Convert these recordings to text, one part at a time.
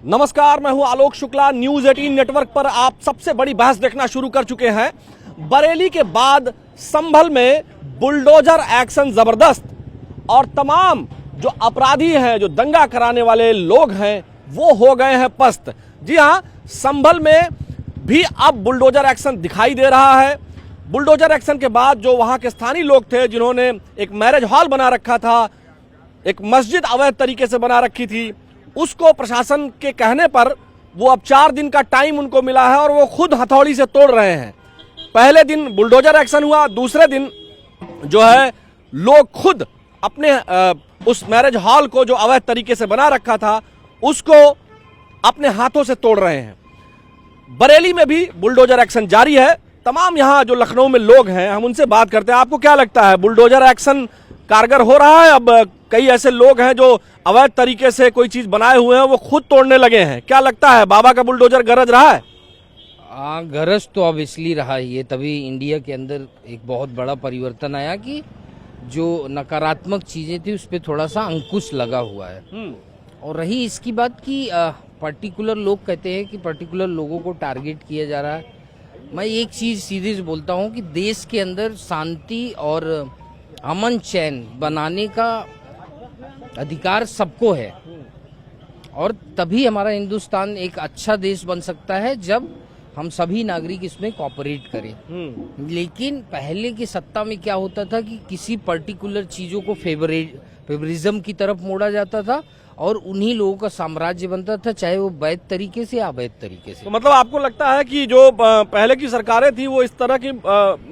नमस्कार, मैं हूं आलोक शुक्ला। न्यूज 18 नेटवर्क पर आप सबसे बड़ी बहस देखना शुरू कर चुके हैं। बरेली के बाद संभल में बुलडोजर एक्शन जबरदस्त और तमाम जो अपराधी हैं, जो दंगा कराने वाले लोग हैं, वो हो गए हैं पस्त। जी हां, संभल में भी अब बुलडोजर एक्शन दिखाई दे रहा है। बुलडोजर एक्शन के बाद जो वहां के स्थानीय लोग थे, जिन्होंने एक मैरिज हॉल बना रखा था, एक मस्जिद अवैध तरीके से बना रखी थी, उसको प्रशासन के कहने पर वो अब 4 दिन का टाइम उनको मिला है और वो खुद हथौड़ी से तोड़ रहे हैं। पहले दिन बुलडोजर एक्शन हुआ, दूसरे दिन जो है लोग खुद अपने उस मैरिज हॉल को जो अवैध तरीके से बना रखा था उसको अपने हाथों से तोड़ रहे हैं। बरेली में भी बुलडोजर एक्शन जारी है। तमाम यहाँ जो लखनऊ में लोग हैं, हम उनसे बात करते हैं। आपको क्या लगता है, बुलडोजर एक्शन कारगर हो रहा है? अब कई ऐसे लोग हैं जो अवैध तरीके से कोई चीज बनाए हुए हैं, वो खुद तोड़ने लगे हैं। क्या लगता है, बाबा का बुलडोजर गरज रहा है? हाँ, गरज तो अब इसलिए रहा ही है, तभी इंडिया के अंदर एक बहुत बड़ा परिवर्तन आया कि जो नकारात्मक चीजें थी उस पर थोड़ा सा अंकुश लगा हुआ है। और रही इसकी बात की पर्टिकुलर लोग कहते हैं कि पर्टिकुलर लोगों को टारगेट किया जा रहा है। मैं एक चीज सीधे से बोलता हूँ कि देश के अंदर शांति और अमन चैन बनाने का अधिकार सबको है और तभी हमारा हिंदुस्तान एक अच्छा देश बन सकता है जब हम सभी नागरिक इसमें कोऑपरेट करें। लेकिन पहले की सत्ता में क्या होता था कि किसी पर्टिकुलर चीजों को फेवरिज्म की तरफ मोड़ा जाता था और उन्हीं लोगों का साम्राज्य बनता था, चाहे वो वैध तरीके से या अवैध तरीके से। तो मतलब आपको लगता है कि जो पहले की सरकारें थी वो इस तरह की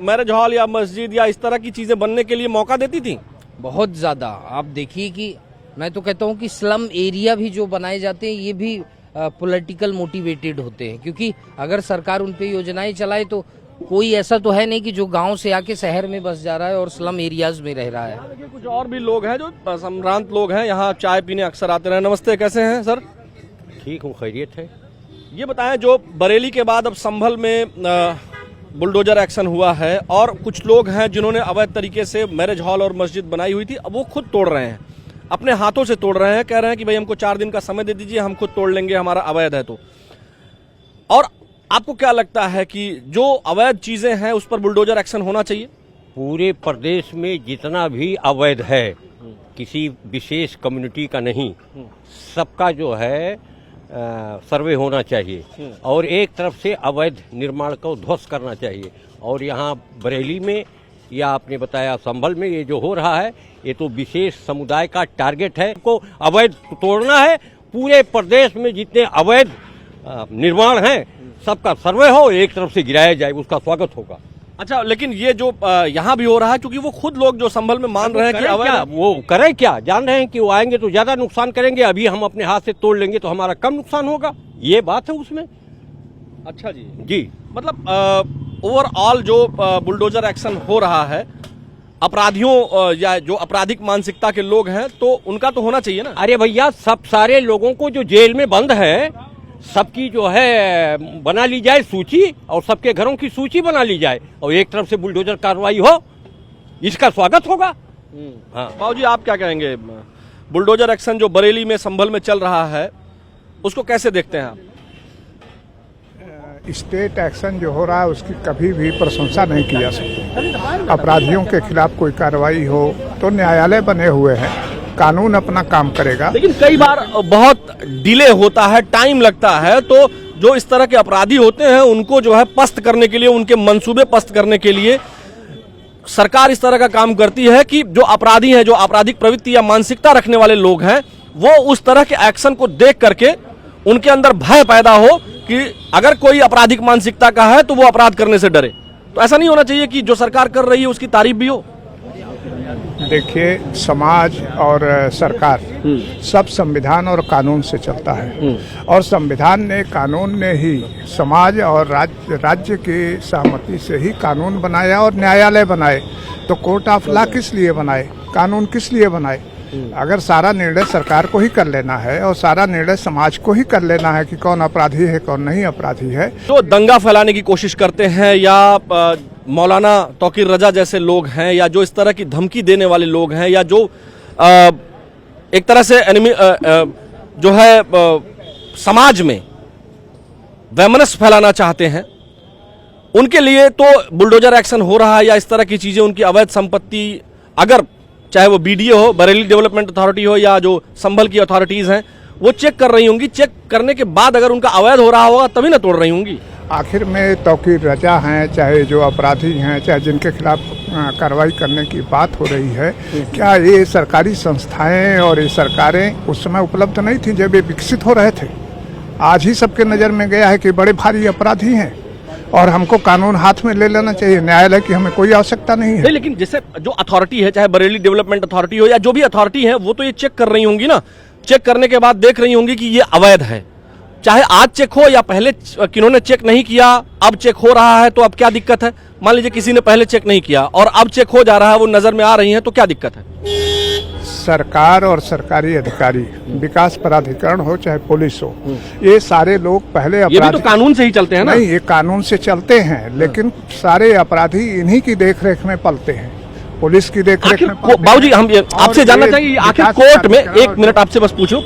मैरिज हॉल या मस्जिद या इस तरह की चीजें बनने के लिए मौका देती थी? बहुत ज्यादा। आप देखिए कि मैं तो कहता हूँ कि स्लम एरिया भी जो बनाए जाते हैं ये भी पॉलिटिकल मोटिवेटेड होते हैं, क्योंकि अगर सरकार उन पे योजनाएं चलाए तो कोई ऐसा तो है नहीं कि जो गांव से आके शहर में बस जा रहा है और स्लम एरियाज में रह रहा है। देखिए, कुछ और भी लोग हैं जो संभ्रांत लोग हैं, यहाँ चाय पीने अक्सर आते रहे। नमस्ते, कैसे हैं सर? ठीक हूँ, खैरियत है। ये बताएं, जो बरेली के बाद अब संभल में बुलडोजर एक्शन हुआ है और कुछ लोग हैं जिन्होंने अवैध तरीके से मैरिज हॉल और मस्जिद बनाई हुई थी, अब वो खुद तोड़ रहे हैं, अपने हाथों से तोड़ रहे हैं, कह रहे हैं कि भाई हमको 4 दिन का समय दे दीजिए, हम खुद तोड़ लेंगे, हमारा अवैध है तो। और आपको क्या लगता है कि जो अवैध चीजें हैं उस पर बुलडोजर एक्शन होना चाहिए? पूरे प्रदेश में जितना भी अवैध है, किसी विशेष कम्युनिटी का नहीं, सबका जो है सर्वे होना चाहिए और एक तरफ से अवैध निर्माण को ध्वस्त करना चाहिए। और यहाँ बरेली में या आपने बताया संभल में ये जो हो रहा है, ये तो विशेष समुदाय का टारगेट है, को अवैध तोड़ना है। पूरे प्रदेश में जितने अवैध निर्माण हैं सबका सर्वे हो, एक तरफ से गिराया जाए, उसका स्वागत होगा। अच्छा, लेकिन ये जो यहाँ भी हो रहा है, क्योंकि वो खुद लोग जो संभल में मान रहे हैं कि अवैध, वो करें क्या? जान रहे हैं कि वो आएंगे तो ज्यादा नुकसान करेंगे, अभी हम अपने हाथ से तोड़ लेंगे तो हमारा कम नुकसान होगा, ये बात है उसमें। अच्छा जी जी, मतलब ओवरऑल जो बुलडोजर एक्शन हो रहा है, अपराधियों या जो आपराधिक मानसिकता के लोग हैं तो उनका तो होना चाहिए ना? अरे भैया, सब सारे लोगों को जो जेल में बंद है सबकी जो है बना ली जाए सूची और सबके घरों की सूची बना ली जाए और एक तरफ से बुलडोजर कार्रवाई हो, इसका स्वागत होगा। हाँ बाबूजी, आप क्या कहेंगे? बुलडोजर एक्शन जो बरेली में संभल में चल रहा है उसको कैसे देखते हैं आप? स्टेट एक्शन जो हो रहा है उसकी कभी भी प्रशंसा नहीं की जा सकती। अपराधियों के खिलाफ कोई कार्रवाई हो तो न्यायालय बने हुए हैं, कानून अपना काम करेगा। लेकिन कई बार बहुत डिले होता है, टाइम लगता है, तो जो इस तरह के अपराधी होते हैं उनको जो है पस्त करने के लिए, उनके मंसूबे पस्त करने के लिए सरकार इस तरह का काम करती है कि जो अपराधी हैं, जो आपराधिक प्रवृत्ति या मानसिकता रखने वाले लोग हैं, वो उस तरह के एक्शन को देख करके उनके अंदर भय पैदा हो कि अगर कोई आपराधिक मानसिकता का है तो वो अपराध करने से डरे। तो ऐसा नहीं होना चाहिए कि जो सरकार कर रही है उसकी तारीफ भी हो। देखिए, समाज और सरकार सब संविधान और कानून से चलता है और संविधान ने, कानून ने ही समाज और राज्य की सहमति से ही कानून बनाया और न्यायालय बनाए। तो कोर्ट ऑफ लॉ किस लिए बनाए, कानून किस लिए बनाए? अगर सारा निर्णय सरकार को ही कर लेना है और सारा निर्णय समाज को ही कर लेना है कि कौन अपराधी है कौन नहीं अपराधी है, जो दंगा फैलाने की कोशिश करते हैं या मौलाना तौकीर रजा जैसे लोग हैं या जो इस तरह की धमकी देने वाले लोग हैं या जो एक तरह से जो है समाज में वैमनस्य फैलाना चाहते हैं उनके लिए तो बुलडोजर एक्शन हो रहा है या इस तरह की चीजें, उनकी अवैध संपत्ति, अगर चाहे वो बीडीए हो, बरेली डेवलपमेंट अथॉरिटी हो, या जो संभल की अथॉरिटीज हैं, वो चेक कर रही होंगी। चेक करने के बाद अगर उनका अवैध हो रहा होगा तभी ना तोड़ रही होंगी। आखिर में तौकीर रजा हैं, चाहे जो अपराधी हैं, चाहे जिनके खिलाफ कार्रवाई करने की बात हो रही है, क्या ये सरकारी संस्थाएं और ये सरकारें उस समय उपलब्ध नहीं थी जब ये विकसित हो रहे थे? आज ही सबके नज़र में गया है कि बड़े भारी अपराधी हैं और हमको कानून हाथ में ले लेना चाहिए। न्यायालय की हमें कोई आवश्यकता नहीं है। नहीं, लेकिन जैसे जो अथॉरिटी है, चाहे बरेली डेवलपमेंट अथॉरिटी हो या जो भी अथॉरिटी है, वो तो ये चेक कर रही होंगी ना। चेक करने के बाद देख रही होंगी कि ये अवैध है, चाहे आज चेक हो या पहले किन्होंने चेक नहीं किया, अब चेक हो रहा है, तो अब क्या दिक्कत है? मान लीजिए किसी ने पहले चेक नहीं किया और अब चेक हो जा रहा है, वो नजर में आ रही है, तो क्या दिक्कत है? सरकार और सरकारी अधिकारी, विकास प्राधिकरण हो चाहे पुलिस हो, ये सारे लोग पहले ये भी तो कानून से ही चलते हैं ना। नहीं, ये कानून से चलते हैं, लेकिन सारे अपराधी इन्हीं की देखरेख में पलते हैं, पुलिस की देखरेख में पलते हैं। बाबूजी, हम आपसे जानना चाहिए, आखिर कोर्ट में, एक मिनट आपसे बस पूछ लूं,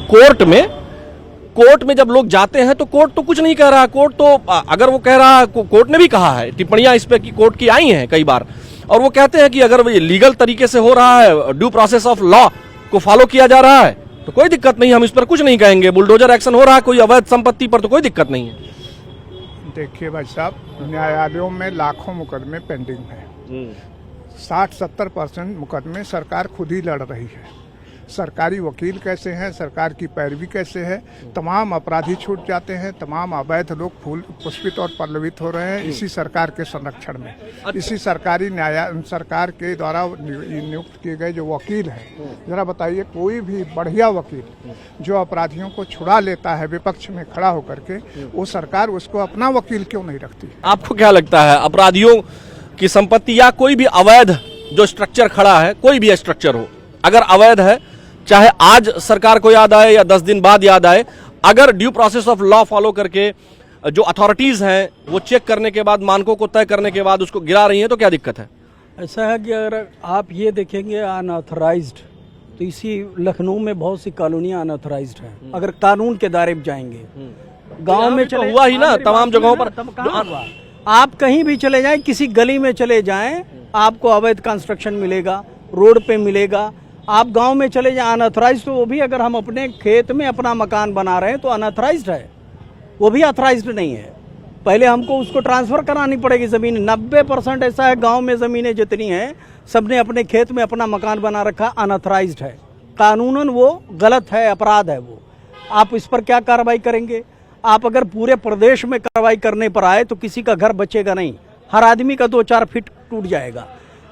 कोर्ट में जब लोग जाते हैं तो कोर्ट तो कुछ नहीं कह रहा। कोर्ट तो अगर वो कह रहा है, कोर्ट ने भी कहा है, टिप्पणियां इस पे की कोर्ट की आई हैं कई बार, और वो कहते हैं कि अगर ये लीगल तरीके से हो रहा है, ड्यू प्रोसेस ऑफ लॉ को फॉलो किया जा रहा है, तो कोई दिक्कत नहीं, हम इस पर कुछ नहीं कहेंगे। बुलडोजर एक्शन हो रहा है कोई अवैध संपत्ति पर, तो कोई दिक्कत नहीं है। देखिए भाई साहब, न्यायालयों में लाखों मुकदमे पेंडिंग हैं। 60-70% मुकदमे सरकार खुद ही लड़ रही है। सरकारी वकील कैसे हैं, सरकार की पैरवी कैसे है, तमाम अपराधी छूट जाते हैं, तमाम अवैध लोग फूल पुष्पित और पल्लवित हो रहे हैं इसी सरकार के संरक्षण में। इसी सरकार के द्वारा नियुक्त किए गए जो वकील हैं, जरा बताइए, कोई भी बढ़िया वकील जो अपराधियों को छुड़ा लेता है विपक्ष में खड़ा होकर के, वो सरकार उसको अपना वकील क्यों नहीं रखती? आपको क्या लगता है, अपराधियों की संपत्ति या कोई भी अवैध जो स्ट्रक्चर खड़ा है, कोई भी स्ट्रक्चर हो, अगर अवैध है, चाहे आज सरकार को याद आए या 10 दिन बाद याद आए, अगर due process of law follow करके जो अथॉरिटीज हैं वो चेक करने के बाद, मानकों को तय करने के बाद उसको गिरा रही हैं, तो क्या दिक्कत है? ऐसा है कि अगर आप ये देखेंगे अनऑथराइज्ड, तो इसी लखनऊ में बहुत सी कॉलोनियां अनऑथराइज्ड हैं। अगर कानून के दायरे में जाएंगे, गांव में चले, हुआ ही ना तमाम जगहों पर। आप कहीं भी चले जाएं, किसी गली में चले जाएं, आपको अवैध कंस्ट्रक्शन मिलेगा, रोड पे मिलेगा। आप गांव में चले जाएं अनऑथराइज्ड, तो वो भी अगर हम अपने खेत में अपना मकान बना रहे हैं तो अनऑथराइज्ड है, वो भी ऑथराइज्ड नहीं है। पहले हमको उसको ट्रांसफर करानी पड़ेगी ज़मीन। 90% ऐसा है गांव में ज़मीनें जितनी हैं, सबने अपने खेत में अपना मकान बना रखा, अनऑथराइज्ड है, कानूनन वो गलत है, अपराध है वो। आप इस पर क्या कार्रवाई करेंगे? आप अगर पूरे प्रदेश में कार्रवाई करने पर आए तो किसी का घर बचेगा नहीं, हर आदमी का 2-4 फीट टूट जाएगा।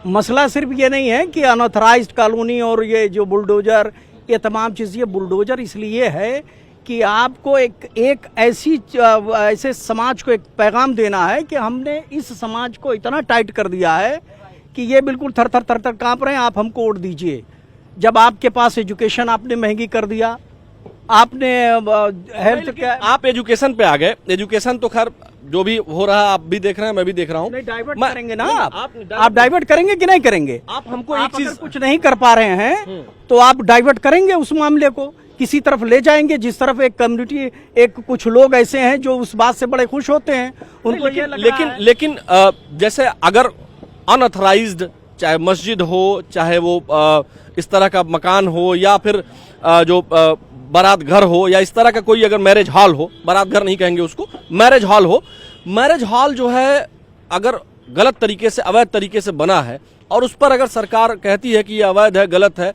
मसला सिर्फ ये नहीं है कि अनऑथराइज्ड कॉलोनी और ये जो बुलडोजर, ये तमाम चीज़, ये बुलडोजर इसलिए है कि आपको एक ऐसे समाज को एक पैगाम देना है कि हमने इस समाज को इतना टाइट कर दिया है कि ये बिल्कुल थर थर कांप रहे हैं, आप हमको वोट दीजिए। जब आपके पास एजुकेशन आपने महंगी कर दिया, आपने हेल्थ क्या, आप एजुकेशन पे आ गए। एजुकेशन तो खैर जो भी हो रहा है आप भी देख रहे हैं, मैं भी देख रहा हूँ। डाइवर्ट करेंगे ना आप डाइवर्ट करेंगे कि नहीं करेंगे? आप हमको एक चीज, कुछ नहीं कर पा रहे हैं तो आप डाइवर्ट करेंगे उस मामले को, किसी तरफ ले जाएंगे जिस तरफ एक कम्युनिटी, एक कुछ लोग ऐसे हैं जो उस बात से बड़े खुश होते हैं, उनको ये लग रहा है। लेकिन जैसे अगर अनऑथराइज्ड, चाहे मस्जिद हो, चाहे वो इस तरह का मकान हो, या फिर जो बारात घर हो, या इस तरह का कोई अगर मैरिज हॉल हो, बारात घर नहीं कहेंगे उसको, मैरिज हॉल हो, मैरिज हॉल जो है अगर गलत तरीके से, अवैध तरीके से बना है और उस पर अगर सरकार कहती है कि ये अवैध है, गलत है,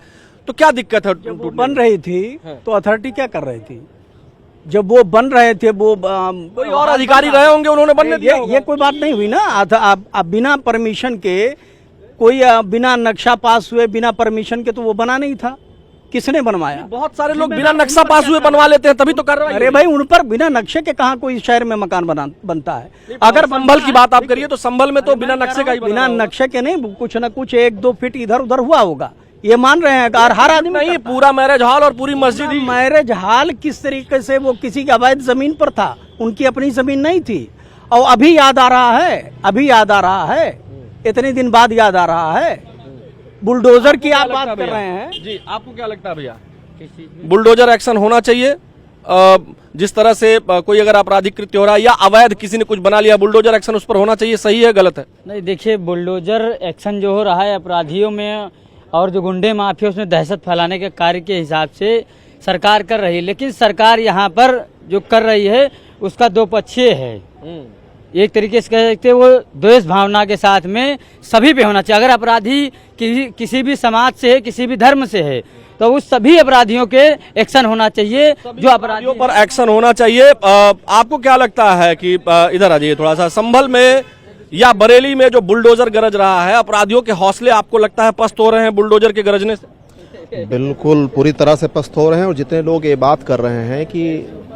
तो क्या दिक्कत है? जब वो बन रही थी तो अथॉरिटी क्या कर रही थी? जब वो बन रहे थे, वो कोई और अधिकारी रहे होंगे, उन्होंने बनने दिया। ये कोई बात नहीं हुई ना। आप बिना परमिशन के, कोई बिना नक्शा पास हुए, बिना परमिशन के तो वो बना नहीं था। किसने बनवाया? बहुत सारे लोग बिना नक्शा पास हुए बनवा लेते हैं, तभी तो कर रहे हैं। अरे भाई, उन पर बिना नक्शे के कहाँ कोई शहर में मकान बनता है? अगर संभल की बात आप करिए तो संभल में तो बिना नक्शे का ही, बिना नक्शे के नहीं, कुछ न कुछ 1-2 फीट इधर उधर हुआ होगा, ये मान रहे हैं। और हर आदमी नहीं, पूरा मैरिज हॉल और पूरी मस्जिद ही। मैरिज हॉल किस तरीके से, वो किसी की अवैध जमीन पर था, उनकी अपनी जमीन नहीं थी। और अभी याद आ रहा है, इतने दिन बाद याद आ रहा है। बुलडोजर की आप बात कर रहे हैं जी, आपको क्या लगता है भैया? बुलडोजर एक्शन होना चाहिए जिस तरह से कोई अगर आपराधिक कृत्य हो रहा है या अवैध किसी ने कुछ बना लिया, बुलडोजर एक्शन उस पर होना चाहिए, सही है गलत है? नहीं, देखिए, बुलडोजर एक्शन जो हो रहा है अपराधियों में और जो गुंडे माफिया उसमें दहशत फैलाने के कार्य के हिसाब से सरकार कर रही है, लेकिन सरकार यहाँ पर जो कर रही है उसका दो पक्षीय है। एक तरीके से कह सकते हैं वो द्वेष भावना के साथ में सभी पे होना चाहिए। अगर अपराधी किसी भी समाज से है, किसी भी धर्म से है, तो उस सभी अपराधियों के एक्शन होना चाहिए, जो अपराधियों पर एक्शन होना चाहिए। आपको क्या लगता है कि इधर आ जाइए थोड़ा सा, संभल में या बरेली में जो बुलडोजर गरज रहा है, अपराधियों के हौसले आपको लगता है पस्त हो रहे हैं बुलडोजर के गरजने से? बिल्कुल पूरी तरह से पस्त हो रहे हैं। और जितने लोग ये बात कर रहे हैं कि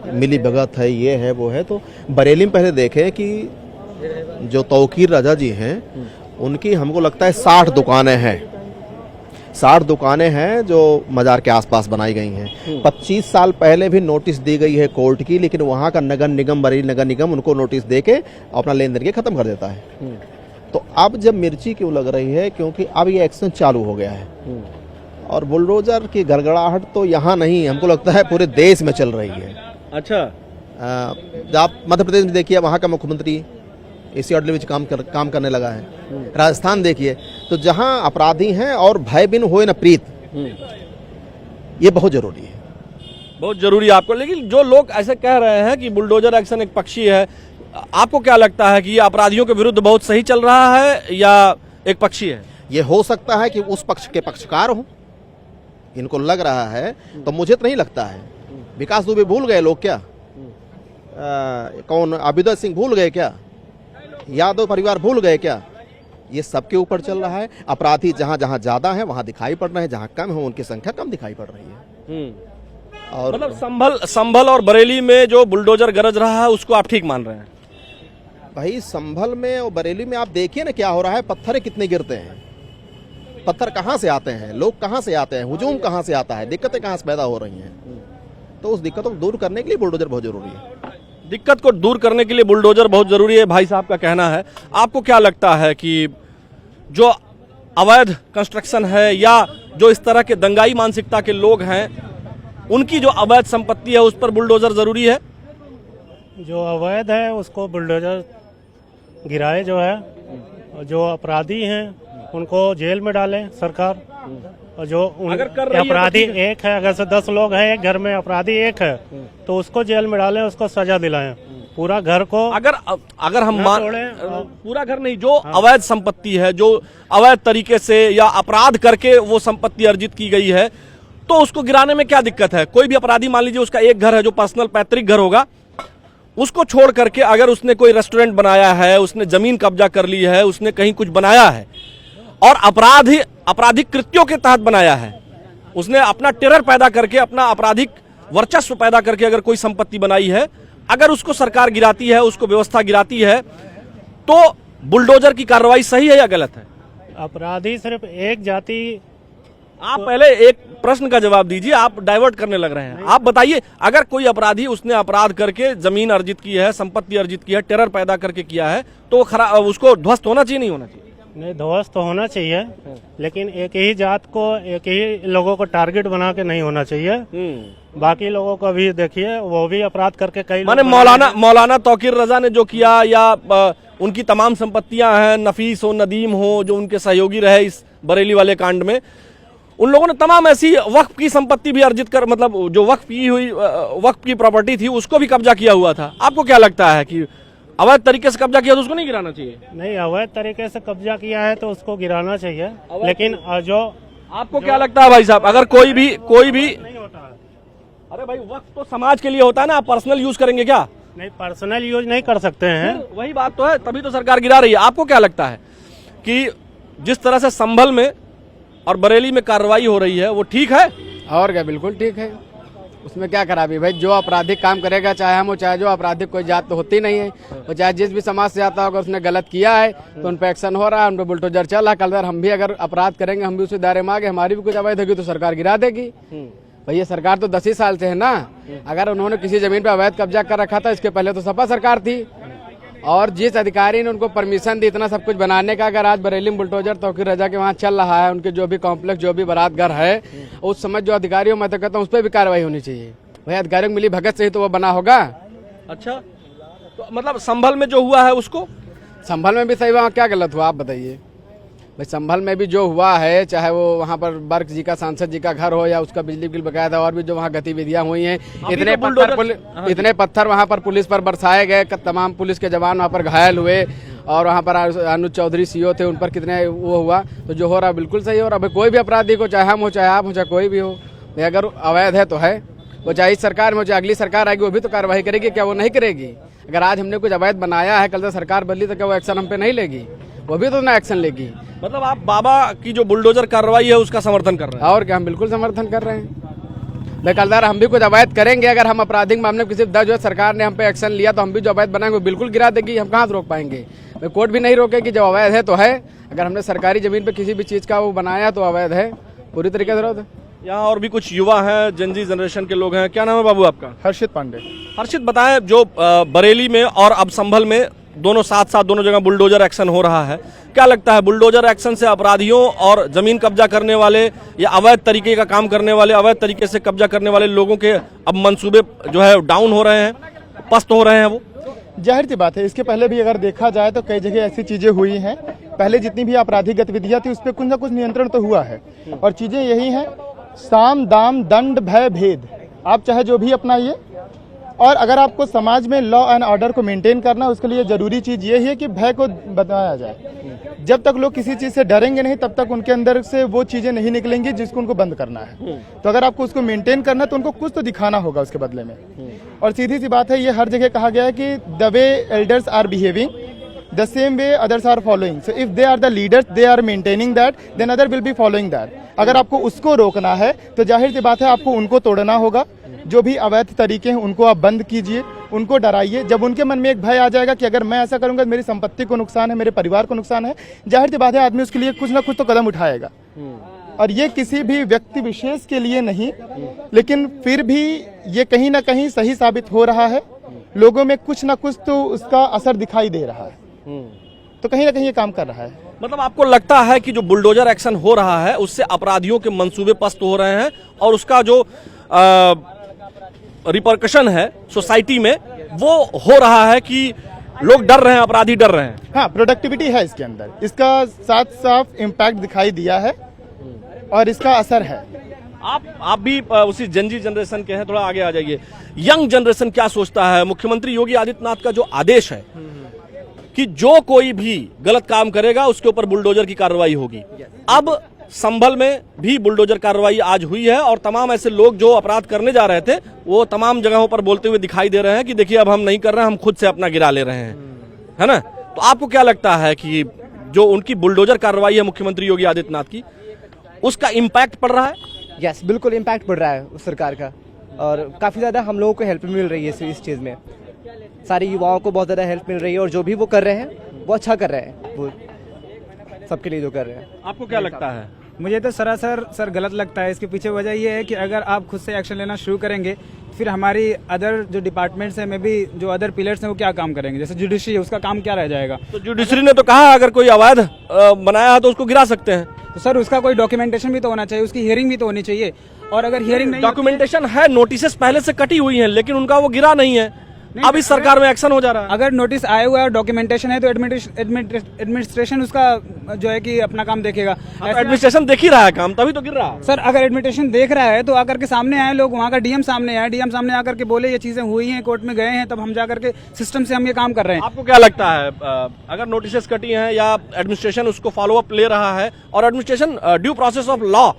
मिली भगत है, ये है वो है, तो बरेली में पहले देखें कि जो तौकीर राजा जी हैं उनकी हमको लगता है 60 दुकानें हैं। 60 दुकानें हैं जो मजार के आसपास बनाई गई हैं। 25 साल पहले भी नोटिस दी गई है कोर्ट की, लेकिन वहाँ का नगर निगम, बरेली नगर निगम उनको नोटिस दे के अपना लेन देन के खत्म कर देता है। तो अब जब मिर्ची क्यों लग रही है? क्योंकि अब ये एक्शन चालू हो गया है और बुलडोजर की गड़गड़ाहट तो यहाँ नहीं, हमको लगता है पूरे देश में चल रही है। अच्छा, आप मध्य प्रदेश में देखिए, वहाँ का मुख्यमंत्री इसी ऑर्डर में काम करने लगा है। राजस्थान देखिए, तो जहाँ अपराधी हैं और भय बिन होए न प्रीत, ये बहुत जरूरी है, बहुत जरूरी है आपको। लेकिन जो लोग ऐसे कह रहे हैं कि बुलडोजर एक्शन एक पक्षी है, आपको क्या लगता है कि ये अपराधियों के विरुद्ध बहुत सही चल रहा है या एक पक्षी है? ये हो सकता है कि उस पक्ष के पक्षकार हों, इनको लग रहा है, तो मुझे तो नहीं लगता है। विकास दुबे भूल गए लोग क्या? कौन, अभ्युदय सिंह भूल गए क्या? यादव परिवार भूल गए क्या? ये सबके ऊपर चल रहा है। अपराधी जहाँ जहाँ ज्यादा है वहाँ दिखाई पड़ रहे हैं, जहाँ कम है उनकी संख्या कम दिखाई पड़ रही है। और मतलब संभल और बरेली में जो बुलडोजर गरज रहा है उसको आप ठीक मान रहे हैं? भाई, संभल में और बरेली में आप देखिए ना क्या हो रहा है। पत्थर कितने गिरते हैं, पत्थर कहाँ से आते हैं, लोग कहाँ से आते हैं, हुजूम कहाँ से आता है, दिक्कतें कहाँ से पैदा हो रही हैं। तो उस दिक्कतों को दूर करने के लिए बुलडोजर बहुत जरूरी है। दिक्कत को दूर करने के लिए बुलडोजर बहुत जरूरी है, भाई साहब का कहना है। आपको क्या लगता है कि जो अवैध कंस्ट्रक्शन है या जो इस तरह के दंगाई मानसिकता के लोग हैं उनकी जो अवैध संपत्ति है उस पर बुलडोजर जरूरी है? जो अवैध है उसको बुलडोजर गिराए जो है, और जो अपराधी हैं उनको जेल में डालें सरकार। और जो अगर कर रही है अपराधी तो एक है, अगर से 10 लोग हैं एक घर में, अपराधी एक है, तो उसको जेल में डालें, उसको सजा दिलाएं। पूरा घर को अगर हम पूरा घर नहीं, जो हाँ। अवैध संपत्ति है, जो अवैध तरीके से या अपराध करके वो संपत्ति अर्जित की गई है, तो उसको गिराने में क्या दिक्कत है? कोई भी अपराधी, मान लीजिए उसका एक घर है जो पर्सनल पैतृक घर होगा, उसको छोड़ करके अगर उसने कोई रेस्टोरेंट बनाया है, उसने जमीन कब्जा कर ली है, उसने कहीं कुछ बनाया है और आपराधिक कृत्यों के तहत बनाया है, उसने अपना टेरर पैदा करके, अपना आपराधिक वर्चस्व पैदा करके अगर कोई संपत्ति बनाई है, अगर उसको सरकार गिराती है, उसको व्यवस्था गिराती है, तो बुलडोजर की कार्रवाई सही है या गलत है? अपराधी सिर्फ एक जाति। आप पहले एक प्रश्न का जवाब दीजिए, आप डाइवर्ट करने लग रहे हैं। आप बताइए, अगर कोई अपराधी उसने अपराध करके जमीन अर्जित की है, संपत्ति अर्जित की है, टेरर पैदा करके किया है, तो उसको ध्वस्त होना चाहिए नहीं होना चाहिए? नहीं, ध्वस्त तो होना चाहिए, लेकिन एक ही जात को, एक ही लोगों को टारगेट बना के नहीं होना चाहिए। बाकी लोगों को भी देखिए, वो भी अपराध करके कई माने मौलाना तौकीर रजा ने जो किया, या उनकी तमाम संपत्तियां हैं, नफीस हो, नदीम हो, जो उनके सहयोगी रहे इस बरेली वाले कांड में, उन लोगों ने तमाम ऐसी वक्फ की संपत्ति भी अर्जित कर, मतलब जो वक्फ की प्रॉपर्टी थी उसको भी कब्जा किया हुआ था। आपको क्या लगता है कि अवैध तरीके से कब्जा किया तो उसको नहीं गिराना चाहिए? नहीं, अवैध तरीके से कब्जा किया है तो उसको गिराना चाहिए, लेकिन जो आपको क्या लगता है भाई साहब, अगर कोई भी नहीं होता है? अरे भाई, वक्त तो समाज के लिए होता है ना, आप पर्सनल यूज करेंगे क्या? नहीं, पर्सनल यूज नहीं कर सकते हैं। वही बात तो है, तभी तो सरकार गिरा रही है। आपको क्या लगता है कि जिस तरह से संभल में और बरेली में कार्रवाई हो रही है वो ठीक है? और क्या, बिल्कुल ठीक है। उसमें क्या खराबी भाई? जो आपराधिक काम करेगा, चाहे हम हो चाहे जो, आपराधिक कोई जात तो होती नहीं है, और चाहे जिस भी समाज से आता होगा, उसने गलत किया है तो उन पर एक्शन हो रहा है, उन पर बुलडोजर चल रहा है। कल हम भी अगर अपराध करेंगे, हम भी उसी दायरे में आगे, हमारी भी कुछ अवैध होगी तो सरकार गिरा देगी। भैया, सरकार तो 10 ही साल से है ना। अगर उन्होंने किसी जमीन पर अवैध कब्जा कर रखा था, इसके पहले तो सपा सरकार थी, और जिस अधिकारी ने उनको परमिशन दी इतना सब कुछ बनाने का, अगर आज बरेली में बुलडोजर तौकीर रजा के वहाँ चल रहा है, उनके जो भी कॉम्प्लेक्स, जो भी बारात घर है, उस समय जो अधिकारियों, मैं तो कहता हूँ उस पर भी कार्रवाई होनी चाहिए। भाई अधिकारियों की मिली भगत से ही तो वो बना होगा। अच्छा, तो मतलब संभल में जो हुआ है उसको, संभल में भी सही, वहाँ क्या गलत हुआ आप बताइए। भाई संभल में भी जो हुआ है, चाहे वो वहाँ पर बर्क जी का, सांसद जी का घर हो या उसका बिजली बिल बकाया था, और भी जो वहाँ गतिविधियां हुई हैं, इतने पत्थर वहाँ पर पुलिस पर बरसाए गए, तमाम पुलिस के जवान वहाँ पर घायल हुए, और वहाँ पर अनुज चौधरी सीओ थे, उन पर कितने वो हुआ। तो जो हो रहा बिल्कुल सही हो रहा है। कोई भी अपराधी को, चाहे हम हो, चाहे आप हो, चाहे कोई भी हो, अगर अवैध है तो है, वो चाहे इस सरकार में हो, चाहे अगली सरकार आएगी वो भी तो कार्रवाई करेगी। क्या वो नहीं करेगी? अगर आज हमने कुछ अवैध बनाया है, कल से सरकार बदली तो क्या वो एक्शन हम पे नहीं लेगी? वो भी तो ना एक्शन लेगी। मतलब आप बाबा की जो बुलडोजर कार्रवाई है उसका समर्थन कर रहे हैं? और क्या, हम बिल्कुल समर्थन कर रहे हैं। बेकलदार हम भी कुछ अवैध करेंगे, अगर हम आपराधिक मामले में किसी दर्ज हुए, सरकार ने हम पे एक्शन लिया, तो हम भी जो अवैध बनाएंगे वो बिल्कुल गिरा देगी। हम कहाँ से रोक पाएंगे? कोर्ट भी नहीं रोकेगी। जब अवैध है तो है, अगर हमने सरकारी जमीन पे किसी भी चीज का वो बनाया तो अवैध है, पूरी तरीके से विरोध है। यहाँ और भी कुछ युवा हैं, जनजी जनरेशन के लोग हैं। क्या नाम है बाबू आपका? हर्षित पांडे। हर्षित, बताएं, जो बरेली में और अब संभल में दोनों साथ साथ दोनों जगह बुलडोजर एक्शन हो रहा है, क्या लगता है बुलडोजर एक्शन से अपराधियों और जमीन कब्जा करने वाले या अवैध तरीके का काम करने वाले, अवैध तरीके से कब्जा करने वाले लोगों के अब मंसूबे जो है डाउन हो रहे हैं, पस्त हो रहे हैं? वो जाहिर सी बात है, इसके पहले भी अगर देखा जाए तो कई जगह ऐसी चीजें हुई हैं। पहले जितनी भी आपराधिक गतिविधियां थी उस पर कुछ न कुछ नियंत्रण तो हुआ है, और चीजें यही हैं, साम दाम दंड भय भेद, आप चाहे जो भी अपनाइए। और अगर आपको समाज में लॉ एंड ऑर्डर को मेंटेन करना है, उसके लिए जरूरी चीज ये है कि भय को बताया जाए। जब तक लोग किसी चीज से डरेंगे नहीं, तब तक उनके अंदर से वो चीजें नहीं निकलेंगी जिसको उनको बंद करना है। तो अगर आपको उसको मेंटेन करना है तो उनको कुछ तो दिखाना होगा उसके बदले में। और सीधी सी बात है, ये हर जगह कहा गया है कि the way elders are behaving the same way others are following. So if they are the leaders, they are maintaining that, then other will be following that. अगर आपको उसको रोकना है तो जाहिर सी बात है आपको उनको तोड़ना होगा। जो भी अवैध तरीके हैं उनको आप बंद कीजिए, उनको डराइए। जब उनके मन में एक भय आ जाएगा कि अगर मैं ऐसा करूंगा तो मेरी संपत्ति को नुकसान है, मेरे परिवार को नुकसान है, जाहिर सी बात है आदमी उसके लिए कुछ ना कुछ तो कदम उठाएगा। और ये किसी भी व्यक्ति विशेष के लिए नहीं, लेकिन फिर भी ये कहीं ना कहीं सही साबित हो रहा है। लोगों में कुछ ना कुछ तो उसका असर दिखाई दे रहा है, तो कहीं ना कहीं ये काम कर रहा है। मतलब आपको लगता है कि जो बुलडोजर एक्शन हो रहा है उससे अपराधियों के मंसूबे पस्त हो रहे हैं और उसका जो रिपरकशन है सोसाइटी में वो हो रहा है कि लोग डर रहे हैं, अपराधी डर रहे हैं? हाँ, प्रोडक्टिविटी है इसके अंदर, इसका साफ साफ इम्पैक्ट दिखाई दिया है और इसका असर है। आप भी उसी जनजी जनरेशन के हैं, थोड़ा आगे आ जाइए। यंग जनरेशन क्या सोचता है? मुख्यमंत्री योगी आदित्यनाथ का जो आदेश है कि जो कोई भी गलत काम करेगा उसके ऊपर बुलडोजर की कार्रवाई होगी, अब संभल में भी बुलडोजर कार्रवाई आज हुई है और तमाम ऐसे लोग जो अपराध करने जा रहे थे वो तमाम जगहों पर बोलते हुए दिखाई दे रहे हैं कि देखिए अब हम नहीं कर रहे हैं, हम खुद से अपना गिरा ले रहे हैं, है ना? तो आपको क्या लगता है कि जो उनकी बुलडोजर कार्रवाई है मुख्यमंत्री योगी आदित्यनाथ की, उसका इम्पैक्ट पड़ रहा है? यस, बिल्कुल इम्पैक्ट पड़ रहा है उस सरकार का, और काफ़ी ज़्यादा हम लोगों को हेल्प मिल रही है इस चीज़ में। सारे युवाओं को बहुत ज़्यादा हेल्प मिल रही है और जो भी वो कर रहे हैं वो अच्छा कर रहे हैं, वो सबके लिए जो कर रहे हैं। आपको क्या लगता है? मुझे तो सर गलत लगता है। इसके पीछे वजह ये है कि अगर आप खुद से एक्शन लेना शुरू करेंगे फिर हमारी अदर जो डिपार्टमेंट्स हैं में भी जो अदर पिलर्स हैं वो क्या काम करेंगे? जैसे जुडिशरी है, उसका काम क्या रह जाएगा? तो जुडिशरी ने तो कहा अगर कोई अवैध बनाया है तो उसको गिरा सकते हैं। तो सर उसका कोई डॉक्यूमेंटेशन भी तो होना चाहिए, उसकी हियरिंग भी तो होनी चाहिए। और अगर हियरिंग नहीं, डॉक्यूमेंटेशन है, नोटिस पहले से कटी हुई है, लेकिन उनका वो गिरा नहीं है। अब इस सरकार में एक्शन हो जा रहा है। अगर नोटिस आया हुआ है और डॉक्यूमेंटेशन है तो एडमिनिस्ट्रेशन उसका जो है कि अपना काम देखेगा। एडमिनिस्ट्रेशन देख ही रहा है काम, तभी तो गिर रहा है। सर अगर एडमिनिस्ट्रेशन देख रहा है तो आकर के सामने आए लोग, वहाँ का डीएम सामने आए, डीएम सामने आकर के बोले ये चीजें हुई हैं, कोर्ट में गए हैं, तब हम जाकर के सिस्टम से हम ये काम कर रहे हैं। आपको क्या लगता है अगर नोटिस कटी हैं या एडमिनिस्ट्रेशन उसको फॉलो अप ले रहा है और administration due process of law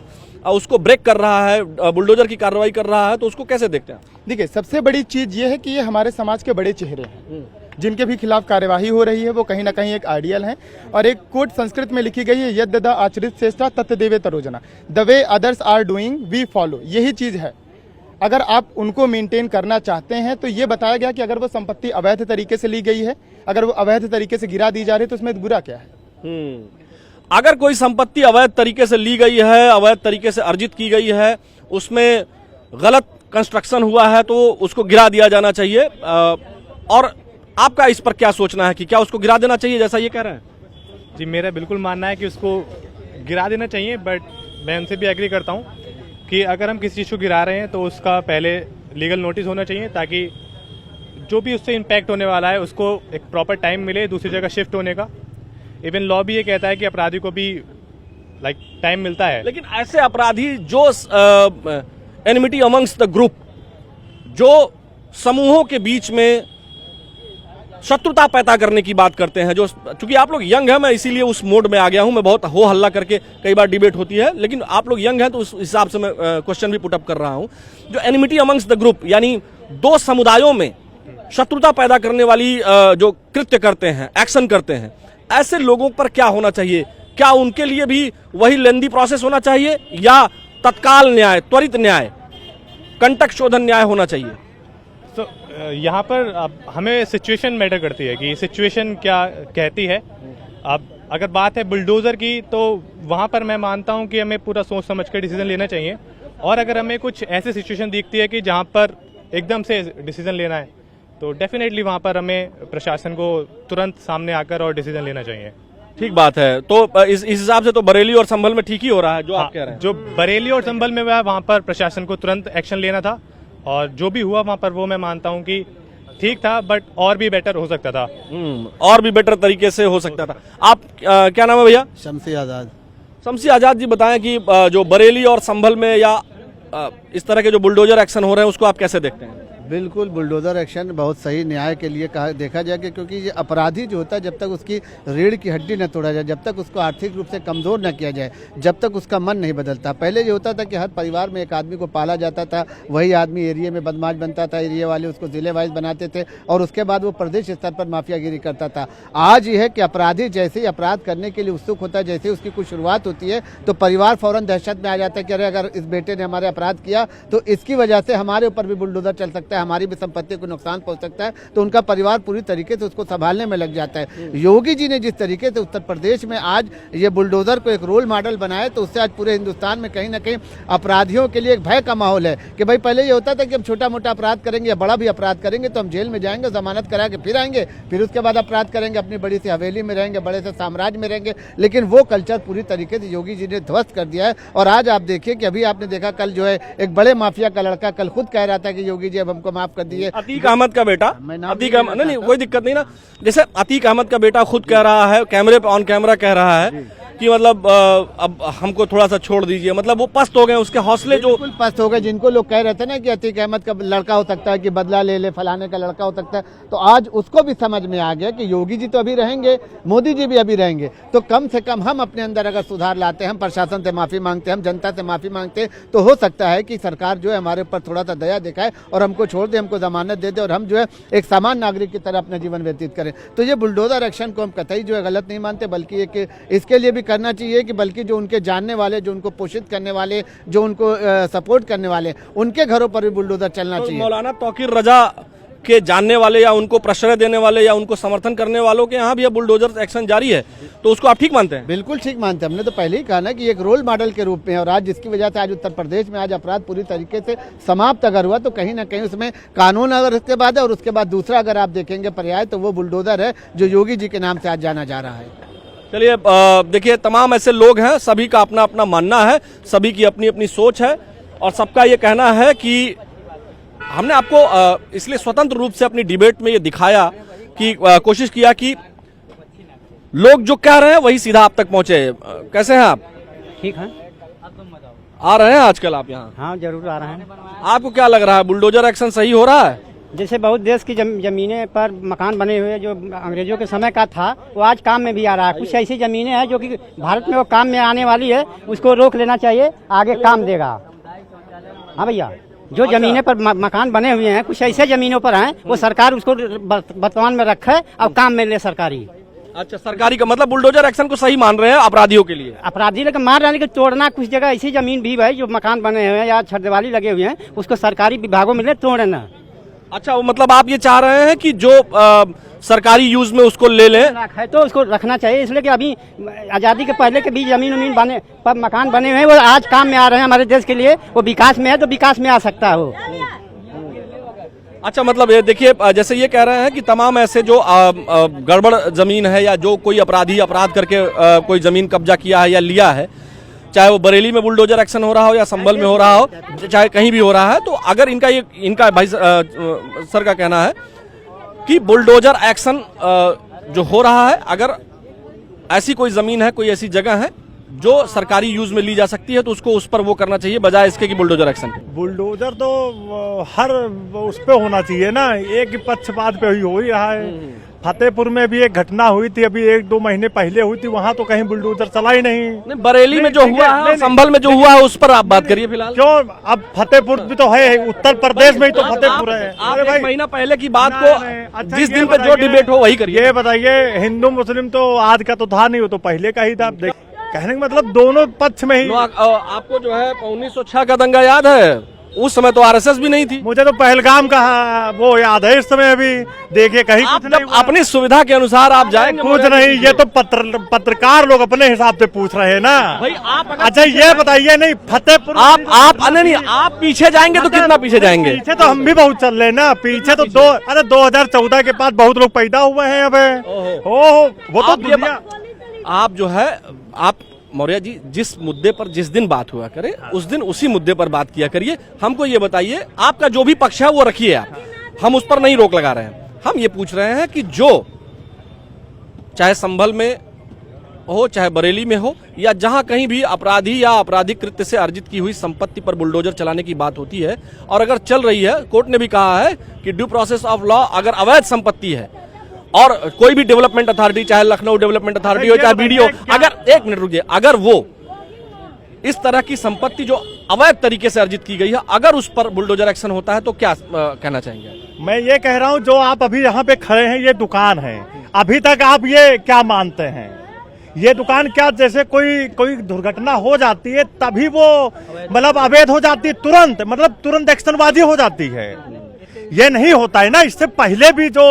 उसको ब्रेक कर रहा है, बुलडोजर की कार्रवाई कर रहा है, तो उसको कैसे देखते हैं? देखिए, सबसे बड़ी चीज ये है कि ये हमारे समाज के बड़े चेहरे हैं जिनके भी खिलाफ कार्यवाही हो रही है, वो कहीं ना कहीं एक आइडियल है। और एक कोट संस्कृत में लिखी गई है, यद् आचरित श्रेष्ठा तत् देवे तरोजना, the way others are doing we follow. यही चीज है। अगर आप उनको मेंटेन करना चाहते हैं तो ये बताया गया कि अगर वो संपत्ति अवैध तरीके से ली गई है, अगर वो अवैध तरीके से गिरा दी जा रही है तो उसमें बुरा क्या है? अगर कोई संपत्ति अवैध तरीके से ली गई है, अवैध तरीके से अर्जित की गई है, उसमें गलत कंस्ट्रक्शन हुआ है तो उसको गिरा दिया जाना चाहिए। और आपका इस पर क्या सोचना है कि क्या उसको गिरा देना चाहिए जैसा ये कह रहे हैं? जी, मेरा बिल्कुल मानना है कि उसको गिरा देना चाहिए, बट मैं उनसे भी एग्री करता हूँ कि अगर हम किसी चीज़ को गिरा रहे हैं तो उसका पहले लीगल नोटिस होना चाहिए, ताकि जो भी उससे इम्पैक्ट होने वाला है उसको एक प्रॉपर टाइम मिले दूसरी जगह शिफ्ट होने का। इवन लॉ भी ये कहता है कि अपराधी को भी टाइम मिलता है। लेकिन ऐसे अपराधी जो एनिमिटी अमंग्स द ग्रुप, जो समूहों के बीच में शत्रुता पैदा करने की बात करते हैं, जो चूंकि आप लोग यंग हैं, मैं इसीलिए उस मोड में आ गया हूं, मैं बहुत हो हल्ला करके कई बार डिबेट होती है, लेकिन आप लोग यंग हैं तो उस हिसाब से मैं क्वेश्चन भी पुटअप कर रहा हूं। जो एनिमिटी अमंग्स द ग्रुप, यानी दो समुदायों में शत्रुता पैदा करने वाली जो कृत्य करते हैं, एक्शन करते हैं, ऐसे लोगों पर क्या होना चाहिए? क्या उनके लिए भी वही लेंदी प्रोसेस होना चाहिए या तत्काल न्याय, त्वरित न्याय, कंटक शोधन न्याय होना चाहिए? तो यहाँ पर अब हमें सिचुएशन मैटर करती है कि सिचुएशन क्या कहती है। अब अगर बात है बुलडोज़र की, तो वहाँ पर मैं मानता हूँ कि हमें पूरा सोच समझ कर डिसीजन लेना चाहिए। और अगर हमें कुछ ऐसी सिचुएशन दिखती है कि जहाँ पर एकदम से डिसीजन लेना है, तो डेफिनेटली वहाँ पर हमें प्रशासन को तुरंत सामने आकर और डिसीजन लेना चाहिए। ठीक बात है। तो इस हिसाब से तो बरेली और संभल में ठीक ही हो रहा है जो आप कह रहे हैं। जो बरेली और संभल में हुआ है वहाँ पर प्रशासन को तुरंत एक्शन लेना था, और जो भी हुआ वहाँ पर वो मैं मानता हूँ कि ठीक था, बट और भी बेटर हो सकता था। और भी बेटर तरीके से हो सकता था। आप क्या नाम है भैया? शमसी आज़ाद। शमसी आज़ाद जी, बताएं कि जो बरेली और संभल में या इस तरह के जो बुलडोजर एक्शन हो रहे हैं उसको आप कैसे देखते हैं? बिल्कुल, बुलडोज़र एक्शन बहुत सही न्याय के लिए देखा जाए कि क्योंकि ये अपराधी जो होता है, जब तक उसकी रीढ़ की हड्डी न तोड़ा जाए, जब तक उसको आर्थिक रूप से कमज़ोर न किया जाए, जब तक उसका मन नहीं बदलता। पहले ये होता था कि हर परिवार में एक आदमी को पाला जाता था, वही आदमी एरिया में बदमाश बनता था, एरिया वाले उसको ज़िले वाइज बनाते थे और उसके बाद वो प्रदेश स्तर पर माफियागिरी करता था। आज ये है कि अपराधी जैसे ही अपराध करने के लिए उत्सुक होता है, जैसे ही उसकी कुछ शुरुआत होती है, तो परिवार फौरन दहशत में आ जाता है कि अरे अगर इस बेटे ने हमारे अपराध किया तो इसकी वजह से हमारे ऊपर भी बुलडोज़र चल सकता है, हमारी भी संपत्ति को नुकसान पहुंच सकता है। तो उनका परिवार पूरी तरीके से उसको संभालने में लग जाता है। योगी जी ने जिस तरीके से उत्तर प्रदेश में आज ये बुलडोजर को एक रोल मॉडल बनाया, तो उससे आज पूरे हिंदुस्तान में कहीं ना कहीं अपराधियों के लिए एक भय का माहौल है कि भाई पहले ये होता था कि हम छोटा मोटा अपराध करेंगे या बड़ा भी अपराध करेंगे तो हम जेल में जाएंगे, जमानत करा के फिर आएंगे, फिर उसके बाद अपराध करेंगे, अपनी बड़ी सी हवेली में रहेंगे, बड़े से साम्राज्य में रहेंगे। लेकिन वो कल्चर पूरी तरीके से योगी जी ने ध्वस्त कर दिया है। और आज आप देखिए कि अभी आपने देखा कल जो है एक बड़े माफिया का लड़का कल खुद कह रहा था कि योगी जी अब हमको माफ कर दिए। अतीक अहमद का बेटा, अतीक अहमद, नहीं कोई दिक्कत नहीं ना, जैसे अतीक अहमद का बेटा खुद कह रहा है, कैमरे पे ऑन कैमरा कह रहा है कि मतलब अब हमको थोड़ा सा छोड़ दीजिए, मतलब वो पस्त हो गए, उसके हौसले जो पस्त हो गए। जिनको लोग कह रहे थे ना कि अतीक अहमद का लड़का हो सकता है, कि बदला ले ले, फलाने का लड़का हो सकता है, तो आज उसको भी समझ में आ गया कि योगी जी तो अभी रहेंगे, मोदी जी भी अभी रहेंगे, तो कम से कम हम अपने अंदर अगर सुधार लाते हैं, हम प्रशासन से माफी मांगते हैं, हम जनता से माफी मांगते हैं, तो हो सकता है कि सरकार जो है हमारे ऊपर थोड़ा सा दया दिखाए और हमको छोड़ दे, हमको जमानत दे दे और हम जो है एक सामान्य नागरिक की तरह अपना जीवन व्यतीत करें। तो ये बुलडोजर एक्शन को हम कतई जो है गलत नहीं मानते, बल्कि एक इसके लिए भी करना चाहिए कि बल्कि जो उनके जानने वाले, जो उनको पोषित करने वाले, जो उनको सपोर्ट करने वाले, उनके घरों पर भी बुलडोजर चलना चाहिए। मौलाना तौकीर रजा के जानने वाले या उनको प्रश्रय देने वाले या उनको समर्थन करने वालों के यहाँ भी अब बुलडोजर एक्शन जारी है, तो उसको आप ठीक मानते हैं? बिल्कुल ठीक मानते हैं। हमने तो पहले ही कहा ना कि एक रोल मॉडल के रूप में, और आज जिसकी वजह से आज उत्तर प्रदेश में आज अपराध पूरी तरीके से समाप्त अगर हुआ, तो कहीं ना कहीं उसमें कानून अगर उसके बाद है और उसके बाद दूसरा अगर आप देखेंगे पर्याय, तो वो बुलडोजर है जो योगी जी के नाम से आज जाना जा रहा है। चलिए, देखिए तमाम ऐसे लोग हैं, सभी का अपना अपना मानना है, सभी की अपनी अपनी सोच है और सबका ये कहना है कि हमने आपको इसलिए स्वतंत्र रूप से अपनी डिबेट में ये दिखाया कि कोशिश किया कि लोग जो कह रहे हैं वही सीधा आप तक पहुंचे। कैसे हैं आप? ठीक है। आ रहे हैं आजकल आप यहाँ? हाँ जरूर आ रहे हैं। आपको क्या लग रहा है, बुलडोजर एक्शन सही हो रहा है? जैसे बहुत देश की जमीनें पर मकान बने हुए जो अंग्रेजों के समय का था, वो आज काम में भी आ रहा है। कुछ ऐसी जमीनें हैं जो कि भारत में वो काम में आने वाली है, उसको रोक लेना चाहिए, आगे काम देगा। हाँ भैया, जो जमीनें पर मकान बने हुए हैं, कुछ ऐसे जमीनों पर हैं, वो सरकार उसको वर्तमान में रखे और काम में ले सरकारी। अच्छा, सरकारी का मतलब बुलडोजर एक्शन को सही मान रहे हैं अपराधियों के लिए? अपराधी लेकिन मार रहे हैं, लेकिन तोड़ना कुछ जगह ऐसी जमीन भी है जो मकान बने हुए हैं या छतवाली लगे हुए हैं, उसको सरकारी विभागों में ले तोड़ना। अच्छा, वो मतलब आप ये चाह रहे हैं कि जो सरकारी यूज में उसको ले लें, है तो उसको रखना चाहिए, इसलिए कि अभी आज़ादी के पहले के भी जमीन बने पर मकान बने हुए हैं, वो आज काम में आ रहे हैं हमारे देश के लिए। वो विकास में है तो विकास में आ सकता है वो। अच्छा, मतलब ये देखिए, जैसे ये कह रहे हैं कि तमाम ऐसे जो गड़बड़ जमीन है या जो कोई अपराधी अपराध करके कोई जमीन कब्जा किया है या लिया है, चाहे वो बरेली में बुलडोजर एक्शन हो रहा हो या संभल में हो रहा हो, चाहे कहीं भी हो रहा है, तो अगर इनका भाई सर का कहना है कि बुलडोजर एक्शन जो हो रहा है, अगर ऐसी कोई जमीन है, कोई ऐसी जगह है जो सरकारी यूज में ली जा सकती है, तो उसको उस पर वो करना चाहिए बजाय इसके कि बुलडोजर एक्शन। बुलडोजर तो हर उस पे होना चाहिए ना, एक ही पक्षपात पे ही हो ही रहा है। फतेहपुर में भी एक घटना हुई थी, अभी 1-2 महीने पहले हुई थी, वहाँ तो कहीं बुलडोजर चला ही नहीं। बरेली में जो हुआ है, संभल में जो हुआ है, उस पर आप बात करिए फिलहाल। क्यों, अब फतेहपुर भी तो है, उत्तर प्रदेश में ही तो फतेहपुर है। आप एक महीना पहले की बात को जिस दिन पे जो डिबेट हो वही करिए। ये बताइए, हिंदू मुस्लिम तो आज का तो था नहीं, वो तो पहले का ही था। कहने का मतलब दोनों पक्ष में ही। आपको जो है 1906 का दंगा याद है? उस समय तो आरएसएस भी नहीं थी। मुझे तो पहलगाम का वो याद है, इस समय अभी देखिए कहीं कुछ नहीं हुआ। अपनी सुविधा के अनुसार आप जाएंगे? कुछ नहीं, ये तो पत्रकार लोग अपने हिसाब से पूछ रहे हैं ना भाई। आप अच्छा ये बताइए, नहीं फतेहपुर आप पीछे जाएंगे तो कितना पीछे जाएंगे? पीछे तो हम भी बहुत चल रहे हैं ना, पीछे तो 2014 के बाद बहुत लोग पैदा हुए हैं अब। वो तो दुनिया। आप जो है, आप मौर्य जी जिस मुद्दे पर जिस दिन बात हुआ करे, उस दिन उसी मुद्दे पर बात किया करिए। हमको ये बताइए, आपका जो भी पक्ष है वो रखिए आप, हम उस पर नहीं रोक लगा रहे हैं। हम ये पूछ रहे हैं कि जो चाहे संभल में हो, चाहे बरेली में हो, या जहां कहीं भी अपराधी या आपराधिक कृत्य से अर्जित की हुई संपत्ति पर बुलडोजर चलाने की बात होती है, और अगर चल रही है, कोर्ट ने भी कहा है कि ड्यू प्रोसेस ऑफ लॉ, अगर अवैध संपत्ति है और कोई भी डेवलपमेंट अथॉरिटी, चाहे लखनऊ डेवलपमेंट अथॉरिटी हो, चाहे बीडीओ, अगर एक मिनट रुकिए, अगर वो इस तरह की संपत्ति जो अवैध तरीके से अर्जित की गई है, अगर उस पर बुलडोजर एक्शन होता है, तो क्या कहना चाहेंगे? मैं ये कह रहा हूँ, जो आप अभी यहाँ पे खड़े हैं, ये दुकान है, अभी तक आप ये क्या मानते हैं? ये दुकान क्या, जैसे कोई दुर्घटना हो जाती है तभी वो मतलब अवैध हो जाती है, तुरंत, मतलब तुरंत एक्शनबाजी हो जाती है। ये नहीं होता है ना। इससे पहले भी जो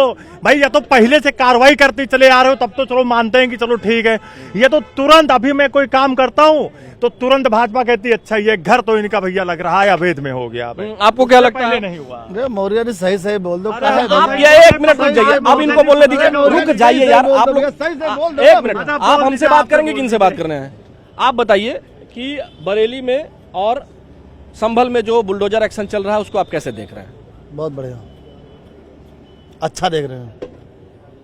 भाई, या तो पहले से कार्रवाई करते चले आ रहे हो, तब तो चलो मानते हैं कि चलो ठीक है। ये तो तुरंत, अभी मैं कोई काम करता हूँ तो तुरंत भाजपा कहती है अच्छा ये घर तो इनका भैया लग रहा है अवैध में हो गया। आपको क्या लगता है? नहीं हुआ। मौर्य ने सही बोल दो। आप ये एक मिनट रुक जाइए, अब इनको बोलने दीजिए, रुक जाइए यार आप लोग। एक मिनट, आप हमसे बात करेंगे कि इनसे बात करने हैं? आप बताइए कि बरेली में और संभल में जो बुलडोजर एक्शन चल रहा है, उसको आप कैसे देख रहे हैं? बहुत बढ़िया, अच्छा देख रहे हैं।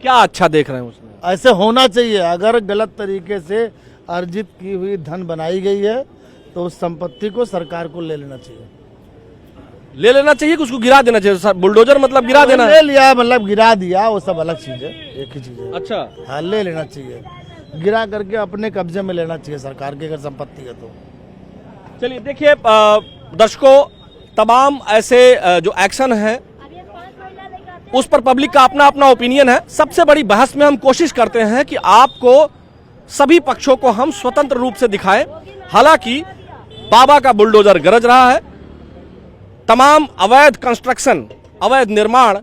क्या अच्छा देख रहे हैं उसमें? ऐसे होना चाहिए। अगर गलत तरीके से अर्जित की हुई धन बनाई गई है तो उस संपत्ति को सरकार को ले लेना चाहिए। ले लेना चाहिए कि उसको गिरा देना चाहिए? बुलडोजर मतलब गिरा देना? ले लिया मतलब गिरा दिया, वो सब अलग चीज है, एक ही चीज है। अच्छा, हाँ, ले लेना चाहिए, गिरा करके अपने कब्जे में लेना चाहिए सरकार की अगर संपत्ति है तो। चलिए देखिए दर्शकों, तमाम ऐसे जो एक्शन है उस पर पब्लिक का अपना अपना ओपिनियन है। सबसे बड़ी बहस में हम कोशिश करते हैं कि आपको सभी पक्षों को हम स्वतंत्र रूप से दिखाएं। हालांकि बाबा का बुलडोजर गरज रहा है, तमाम अवैध कंस्ट्रक्शन, अवैध निर्माण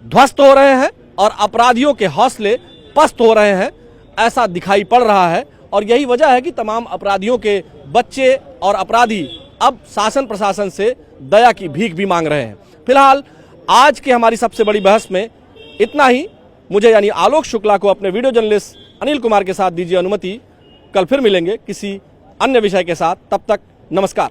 ध्वस्त हो रहे हैं और अपराधियों के हौसले पस्त हो रहे हैं, ऐसा दिखाई पड़ रहा है। और यही वजह है कि तमाम अपराधियों के बच्चे और अपराधी अब शासन प्रशासन से दया की भीख भी मांग रहे हैं। फिलहाल आज की हमारी सबसे बड़ी बहस में इतना ही। मुझे यानी आलोक शुक्ला को अपने वीडियो जर्नलिस्ट अनिल कुमार के साथ दीजिए अनुमति। कल फिर मिलेंगे किसी अन्य विषय के साथ, तब तक नमस्कार।